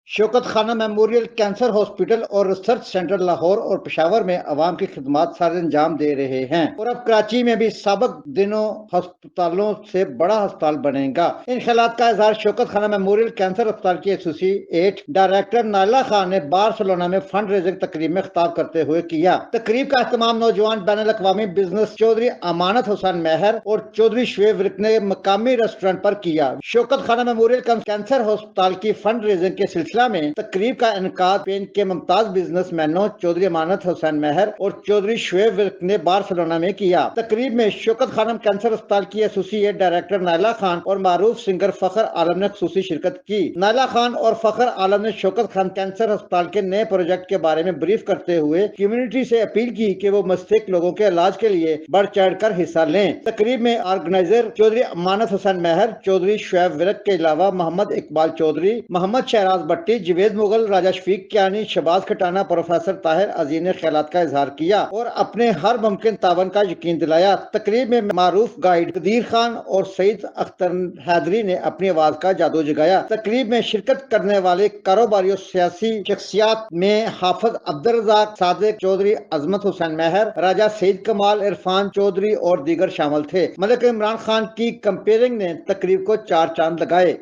شوکت خانہ memorial cancer hospital اور research centre Lahore اور پشاور میں عوام کی خدمات سارے انجام دے رہے ہیں اور اب کراچی میں بھی سابق دنوں ہسپتالوں سے بڑا ہسپتال بنے گا۔ ان خیالات کا اظہار شوکت خانہ میموریل کینسر ہسپتال کی ایسوسی ایٹ ڈائریکٹر نائلہ خان نے بارسلونا میں فنڈ ریزنگ تقریب میں خطاب کرتے ہوئے کیا۔ تقریب کا اہتمام نوجوان بین الاقوامی بزنس چودھری امانت حسین مہر اور چودھری شعیب ورک نے مقامی ریسٹورنٹ پر کیا۔ شوکت خانہ میموریل کینسر ہسپتال کی فنڈ ریزنگ کے سلسلے میں تقریب کا انعقاد اسپین کے ممتاز بزنس مینوں چودھری امانت حسین مہر اور چودھری شعیب ورک نے بارسلونا میں کیا۔ تقریب میں شوکت خانہ کینسر ہسپتال کی ایسوسی ایٹ ڈائریکٹر نائلہ خان اور معروف سنگر فخر عالم نے خصوصی شرکت کی۔ نائلہ خان اور فخر عالم نے شوکت خانہ کینسر ہسپتال کے نئے پروجیکٹ کے بارے میں بریف کرتے ہوئے کمیونٹی سے اپیل کی کہ وہ مستحق لوگوں کے علاج کے لیے بڑھ چڑھ کر حصہ لیں۔ تقریب میں آرگنائزر چودھری امانت حسین مہر، چودھری شعیب ورک کے علاوہ محمد اقبال چودھری، محمد شہراز بٹی، جوید مغل، راجہ شفیق کیانی، شہباز کھٹانہ، پروفیسر طاہر عزیز نے خیالات کا اظہار کیا اور اپنے ہر ممکن تعاون کا یقین دلایا۔ تقریب میں معروف گائیڈ قدیر خان اور سعید اختر حیدری نے اپنی آواز کا جادو جگایا۔ تقریب میں شرکت کرنے والے کاروباریوں سیاسی شخصیات میں حافظ عبدالرزاق صادق چودھری، عظمت حسین مہر، راجہ سعید کمال، عرفان چودھری اور دیگر شامل تھے۔ ملک عمران خان کی کمپیئرنگ نے تقریب کو چار چاند لگائے۔